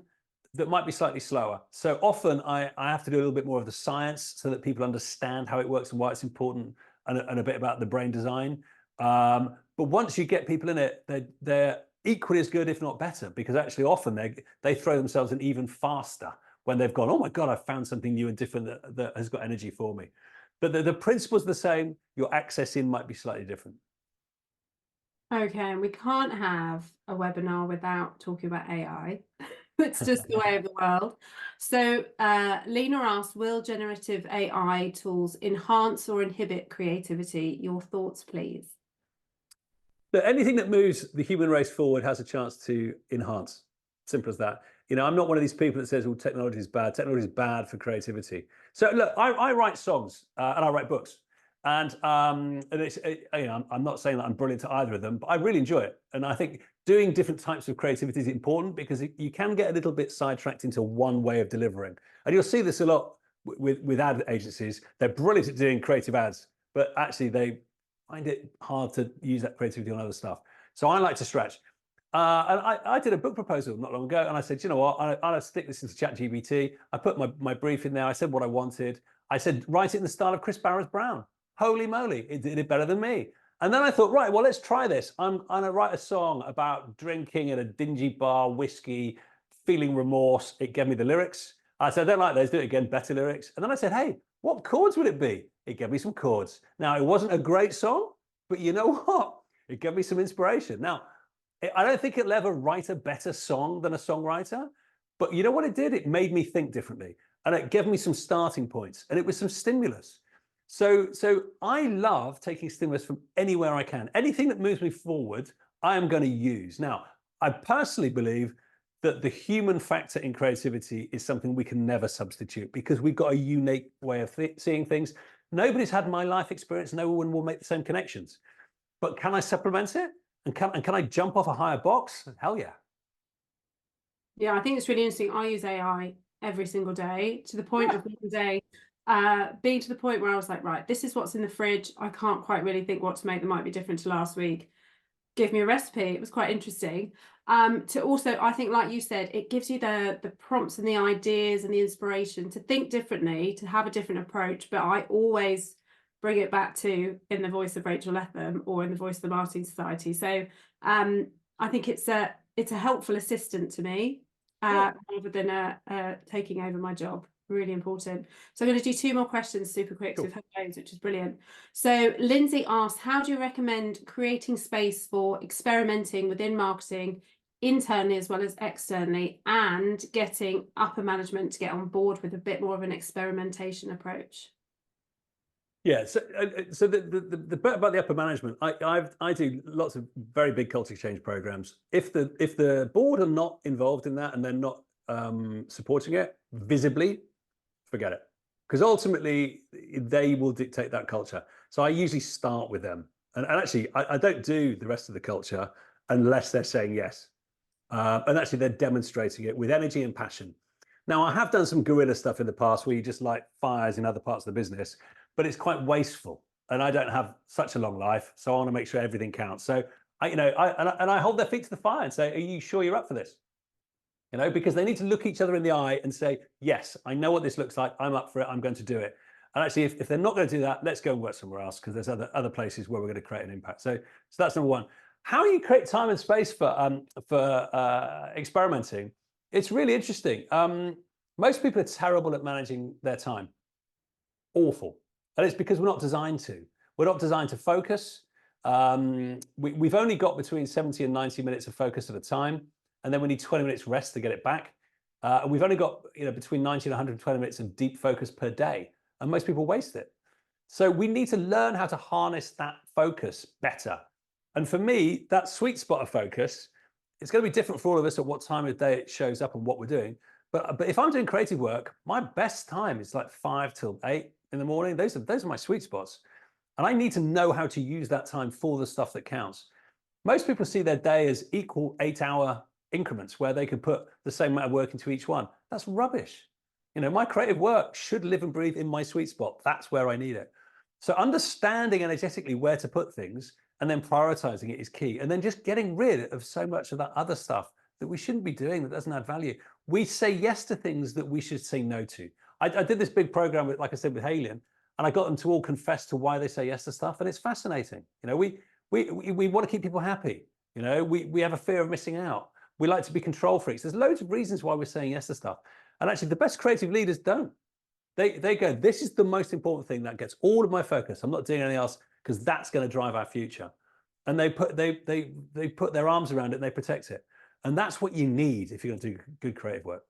that might be slightly slower. So often I have to do a little bit more of the science so that people understand how it works and why it's important, and a bit about the brain design. But once you get people in it, they're equally as good, if not better, because actually often they throw themselves in even faster when they've gone, oh my God, I found something new and different that has got energy for me. But the principle's the same. Your access in might be slightly different. Okay, and we can't have a webinar without talking about AI. It's just the way of the world. So Lena asked, will generative AI tools enhance or inhibit creativity? Your thoughts, please. So anything that moves the human race forward has a chance to enhance. Simple as that. You know, I'm not one of these people that says, well, technology is bad. Technology is bad for creativity. So look, I write songs and I write books. And it's, you know, I'm not saying that I'm brilliant at either of them, but I really enjoy it. And I think doing different types of creativity is important, because you can get a little bit sidetracked into one way of delivering. And you'll see this a lot with ad agencies. They're brilliant at doing creative ads, but actually they find it hard to use that creativity on other stuff. So I like to stretch. And I did a book proposal not long ago, and I said, you know what, I'll stick this into ChatGPT. I put my brief in there. I said what I wanted. I said, write it in the style of Chris Bárez-Brown. Holy moly, it did it better than me. And then I thought, right, well, let's try this. I'm going to write a song about drinking at a dingy bar, whiskey, feeling remorse. It gave me the lyrics. I said, I don't like those, do it again, better lyrics. And then I said, hey, what chords would it be? It gave me some chords. Now, it wasn't a great song, but you know what? It gave me some inspiration. Now, I don't think it'll ever write a better song than a songwriter, but you know what it did? It made me think differently, and it gave me some starting points, and it was some stimulus. So I love taking stimulus from anywhere I can. Anything that moves me forward, I am going to use. Now, I personally believe that the human factor in creativity is something we can never substitute because we've got a unique way of seeing things. Nobody's had my life experience. No one will make the same connections. But can I supplement it? And can I jump off a higher box? Hell yeah. Yeah, I think it's really interesting. I use AI every single day to the point of one day being to the point where I was like, right, this is what's in the fridge. I can't quite really think what to make that might be different to last week. Give me a recipe. It was quite interesting. To also, I think, like you said, it gives you the prompts and the ideas and the inspiration to think differently, to have a different approach. But I always bring it back to in the voice of Rachel Letham or in the voice of the Marketing Society. So I think it's a helpful assistant to me rather than taking over my job. Really important. So I'm going to do 2 more questions super quick. So we've had loads, which is brilliant. So Lindsay asks, how do you recommend creating space for experimenting within marketing internally as well as externally, and getting upper management to get on board with a bit more of an experimentation approach? Yeah, so the bit about the upper management, I do lots of very big culture change programs. If the board are not involved in that and they're not supporting it visibly, forget it, because ultimately they will dictate that culture. So I usually start with them, and actually I don't do the rest of the culture unless they're saying yes, and actually they're demonstrating it with energy and passion. Now, I have done some guerrilla stuff in the past where you just light fires in other parts of the business, but it's quite wasteful, and I don't have such a long life, so I want to make sure everything counts. So I hold their feet to the fire and say, "Are you sure you're up for this?" Because they need to look each other in the eye and say, yes, I know what this looks like. I'm up for it. I'm going to do it. And actually, if they're not going to do that, let's go and work somewhere else, because there's other places where we're going to create an impact. So that's number one. How you create time and space for experimenting? It's really interesting. Most people are terrible at managing their time. Awful. And it's because we're not designed to. We're not designed to focus. We've only got between 70 and 90 minutes of focus at a time. And then we need 20 minutes rest to get it back. And we've only got between 90 and 120 minutes of deep focus per day. And most people waste it. So we need to learn how to harness that focus better. And for me, that sweet spot of focus, it's going to be different for all of us at what time of day it shows up and what we're doing. But if I'm doing creative work, my best time is like 5 till 8 in the morning. Those are my sweet spots. And I need to know how to use that time for the stuff that counts. Most people see their day as equal 8-hour increments where they could put the same amount of work into each one. That's rubbish. My creative work should live and breathe in my sweet spot. That's where I need it. So understanding energetically where to put things and then prioritizing it is key. And then just getting rid of so much of that other stuff that we shouldn't be doing, that doesn't add value. We say yes to things that we should say no to. I did this big program with, like I said, with Halion, and I got them to all confess to why they say yes to stuff. And it's fascinating. We want to keep people happy. We have a fear of missing out. We like to be control freaks. There's loads of reasons why we're saying yes to stuff. And actually, the best creative leaders don't. They go, this is the most important thing that gets all of my focus. I'm not doing anything else because that's going to drive our future. And they put their arms around it and they protect it. And that's what you need if you're going to do good creative work.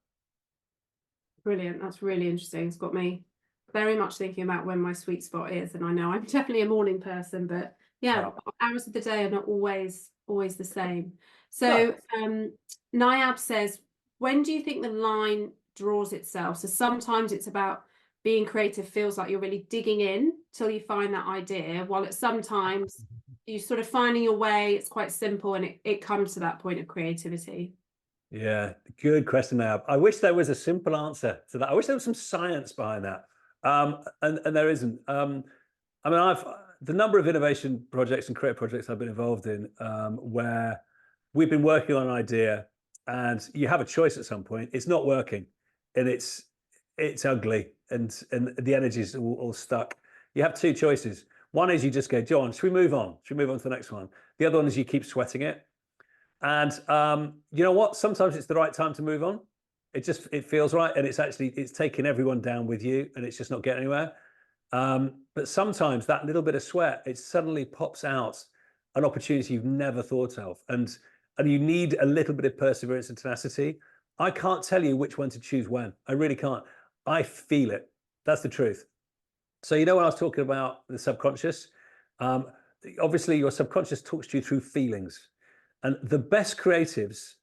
Brilliant. That's really interesting. It's got me very much thinking about when my sweet spot is. And I know I'm definitely a morning person, but yeah, hours of the day are not always the same. So Niab says, when do you think the line draws itself? So sometimes it's about being creative feels like you're really digging in till you find that idea, while at sometimes you're sort of finding your way, it's quite simple, and it comes to that point of creativity. Yeah, good question, Niab. I wish there was a simple answer to that. I wish there was some science behind that. And there isn't. The number of innovation projects and creative projects I've been involved in where we've been working on an idea and you have a choice at some point. It's not working and it's ugly and the energy's all stuck. You have 2 choices. One is you just go, John, should we move on? Should we move on to the next one? The other one is you keep sweating it. And you know what? Sometimes it's the right time to move on. It feels right. And it's taking everyone down with you and it's just not getting anywhere. But sometimes that little bit of sweat, it suddenly pops out an opportunity you've never thought of. And you need a little bit of perseverance and tenacity. I can't tell you which one to choose when. I really can't. I feel it. That's the truth. So, when I was talking about the subconscious, obviously your subconscious talks to you through feelings. And the best creatives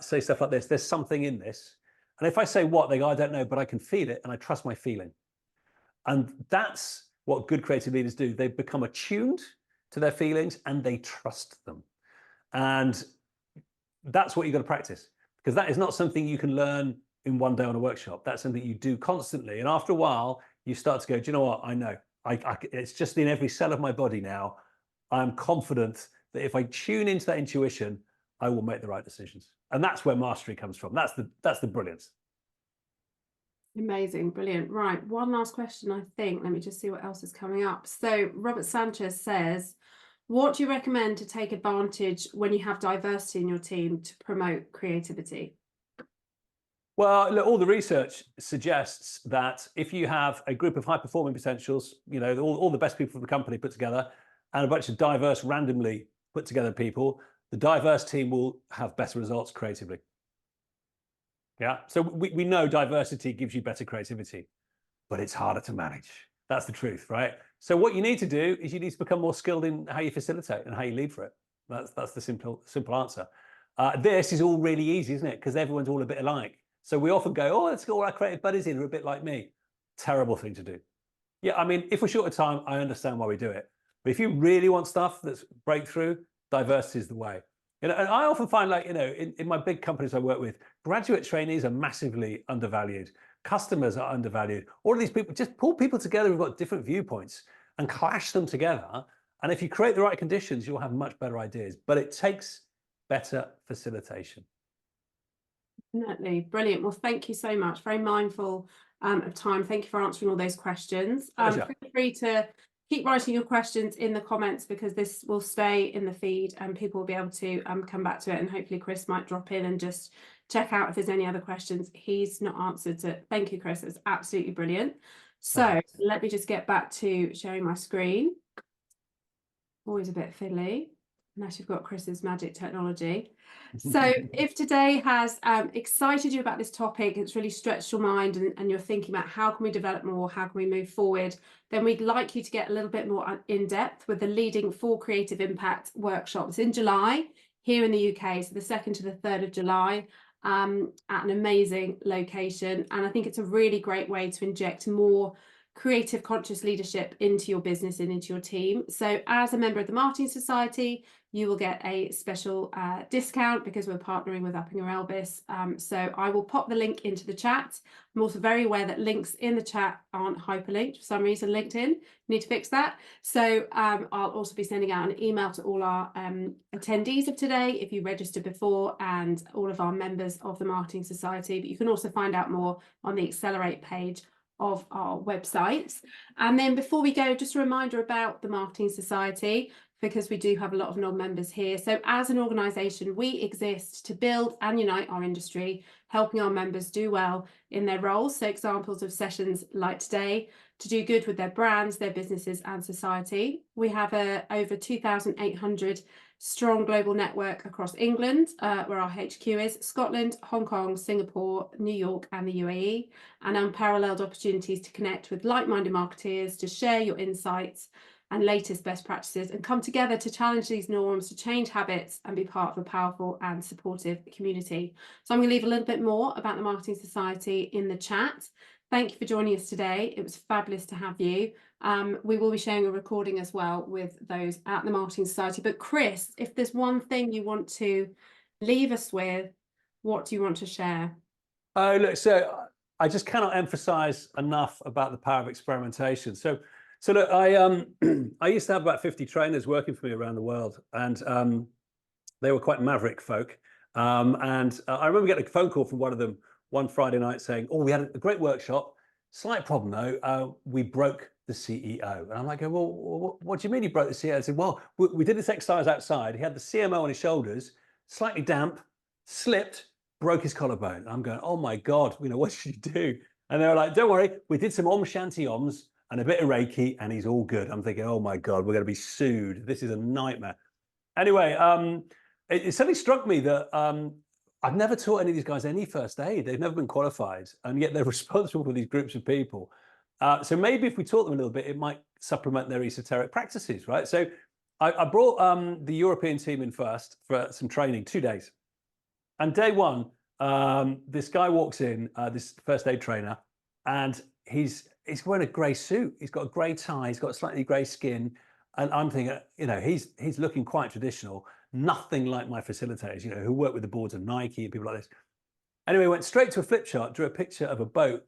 say stuff like this: there's something in this. And if I say what, they go, I don't know, but I can feel it and I trust my feeling. And that's what good creative leaders do. They become attuned to their feelings and they trust them. And that's what you've got to practice, because that is not something you can learn in one day on a workshop. That's something you do constantly. And after a while, you start to go, do you know what? I know. It's just in every cell of my body now. I'm confident that if I tune into that intuition, I will make the right decisions. And that's where mastery comes from. That's the brilliance. Amazing, brilliant. Right, one last question, I think. Let me just see what else is coming up. So Robert Sanchez says, what do you recommend to take advantage when you have diversity in your team to promote creativity? Well, look, all the research suggests that if you have a group of high-performing potentials, you know, all the best people from the company put together, and a bunch of diverse, randomly put together people, the diverse team will have better results creatively. Yeah, so we know diversity gives you better creativity, but it's harder to manage. That's the truth, right? So what you need to do is you need to become more skilled in how you facilitate and how you lead for it. That's the simple answer. This is all really easy, isn't it? Because everyone's all a bit alike. So we often go, oh, let's get all our creative buddies in who are a bit like me. Terrible thing to do. Yeah, I mean, if we're short of time, I understand why we do it. But if you really want stuff that's breakthrough, diversity is the way. You know, and I often find, like, you know, in my big companies I work with, graduate trainees are massively undervalued. Customers are undervalued. All of these people, just pull people together who've got different viewpoints and clash them together. And if you create the right conditions, you'll have much better ideas. But it takes better facilitation. Definitely. Brilliant. Well, thank you so much. Very mindful of time. Thank you for answering all those questions. Feel free to keep writing your questions in the comments, because this will stay in the feed and people will be able to come back to it. And hopefully Chris might drop in and just check out if there's any other questions he's not answered. So thank you, Chris. It's absolutely brilliant. So let me just get back to sharing my screen. Always a bit fiddly, unless you've got Chris's magic technology. So if today has excited you about this topic, it's really stretched your mind, and you're thinking about how can we develop more, how can we move forward, then we'd like you to get a little bit more in depth with the Leading for Creative Impact workshops in July here in the UK, so the 2nd to the 3rd of July, at an amazing location. And I think it's a really great way to inject more creative conscious leadership into your business and into your team. So as a member of the Marketing Society, you will get a special discount because we're partnering with Upping Your Elvis. So I will pop the link into the chat. I'm also very aware that links in the chat aren't hyperlinked for some reason. LinkedIn, need to fix that. So I'll also be sending out an email to all our attendees of today if you registered before, and all of our members of the Marketing Society. But you can also find out more on the Accelerate page of our websites. And then before we go, just a reminder about the Marketing Society, because we do have a lot of non-members here. So as an organisation, we exist to build and unite our industry, helping our members do well in their roles. So examples of sessions like today, to do good with their brands, their businesses and society. We have over 2,800 strong global network across England, where our HQ is, Scotland, Hong Kong, Singapore, New York and the UAE, and unparalleled opportunities to connect with like-minded marketeers, to share your insights and latest best practices, and come together to challenge these norms, to change habits and be part of a powerful and supportive community. So I'm going to leave a little bit more about the Marketing Society in the chat. Thank you for joining us today. It was fabulous to have you. We will be sharing a recording as well with those at the Marketing Society. But Chris, if there's one thing you want to leave us with, what do you want to share? Oh, look, so I just cannot emphasize enough about the power of experimentation. So look, I used to have about 50 trainers working for me around the world, and they were quite maverick folk. And I remember getting a phone call from one of them one Friday night saying, oh, we had a great workshop. Slight problem though, we broke the CEO. And I'm like, well, what do you mean you broke the CEO? I said, well, we did this exercise outside. He had the CMO on his shoulders, slightly damp, slipped, broke his collarbone. And I'm going, oh my God, you know, what should you do? And they were like, don't worry, we did some Om Shanti Oms and a bit of Reiki and he's all good. I'm thinking, oh my God, we're going to be sued. This is a nightmare. Anyway, it suddenly struck me that I've never taught any of these guys any first aid. They've never been qualified, and yet they're responsible for these groups of people. So maybe if we taught them a little bit, it might supplement their esoteric practices, right? So I brought the European team in first for some training, 2 days. And day one, this guy walks in, this first aid trainer, and he's wearing a grey suit. He's got a grey tie. He's got slightly grey skin. And I'm thinking, you know, he's looking quite traditional, nothing like my facilitators, you know, who work with the boards of Nike and people like this. Anyway, went straight to a flip chart, drew a picture of a boat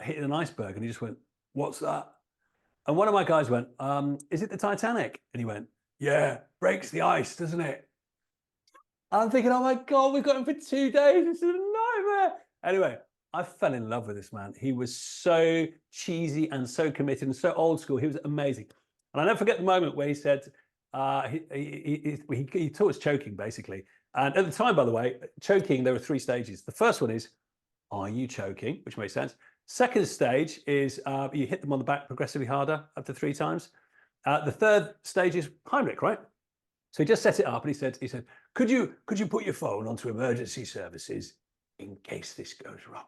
hitting an iceberg, and he just went, "What's that?" And one of my guys went, "Is it the Titanic?" And he went, "Yeah, breaks the ice, doesn't it?" And I'm thinking, oh my God, we've got him for 2 days. This is a nightmare. Anyway, I fell in love with this man. He was so cheesy and so committed and so old school. He was amazing. And I'll never forget the moment where he said, he taught us choking, basically. And at the time, by the way, choking, there were 3 stages. The first one is, are you choking? Which makes sense. Second stage is you hit them on the back progressively harder up to 3 times. The third stage is Heimlich, right? So he just set it up and he said, could you put your phone onto emergency services in case this goes wrong?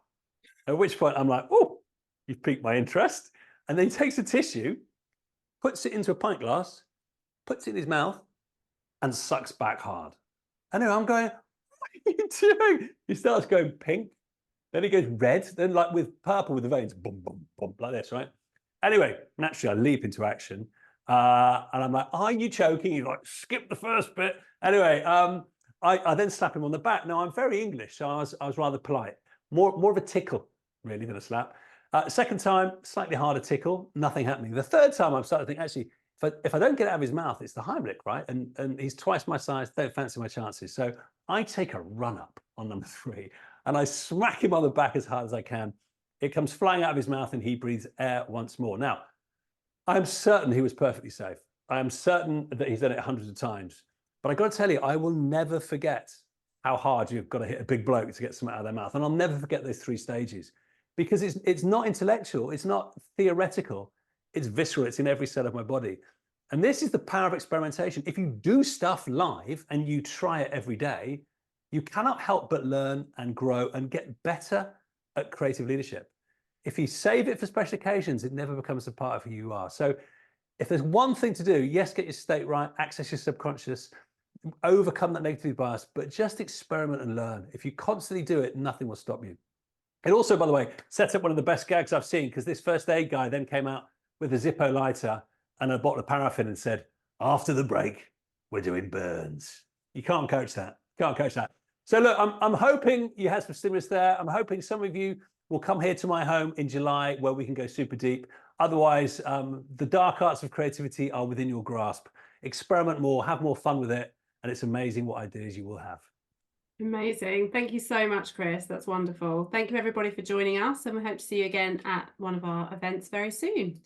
At which point I'm like, oh, you've piqued my interest. And then he takes a tissue, puts it into a pint glass, puts it in his mouth, and sucks back hard. Anyway, I'm going, what are you doing? He starts going pink, then he goes red, then like with purple with the veins, boom, boom, boom, like this, right? Anyway, naturally, I leap into action. And I'm like, are you choking? He's like, skip the first bit. Anyway, I then slap him on the back. Now, I'm very English, so I was rather polite. More of a tickle, really, than a slap. Second time, slightly harder tickle, nothing happening. The third time, I'm starting to think, actually, if I don't get it out of his mouth, it's the Heimlich, right? And he's twice my size, don't fancy my chances. So I take a run up on number 3, and I smack him on the back as hard as I can. It comes flying out of his mouth, and he breathes air once more. Now, I'm certain he was perfectly safe. I am certain that he's done it hundreds of times. But I got to tell you, I will never forget how hard you've got to hit a big bloke to get something out of their mouth. And I'll never forget those 3 stages, because it's not intellectual. It's not theoretical. It's visceral. It's in every cell of my body. And this is the power of experimentation. If you do stuff live and you try it every day, you cannot help but learn and grow and get better at creative leadership. If you save it for special occasions, it never becomes a part of who you are. So if there's one thing to do, yes, get your state right, access your subconscious, overcome that negativity bias, but just experiment and learn. If you constantly do it, nothing will stop you. It also, by the way, sets up one of the best gags I've seen, because this first aid guy then came out with a Zippo lighter and a bottle of paraffin and said, after the break, we're doing burns. You can't coach that. Can't coach that. So look, I'm hoping you had some stimulus there. I'm hoping some of you will come here to my home in July, where we can go super deep. Otherwise, the dark arts of creativity are within your grasp. Experiment more, have more fun with it, and it's amazing what ideas you will have. Amazing. Thank you so much, Chris. That's wonderful. Thank you, everybody, for joining us, and we hope to see you again at one of our events very soon.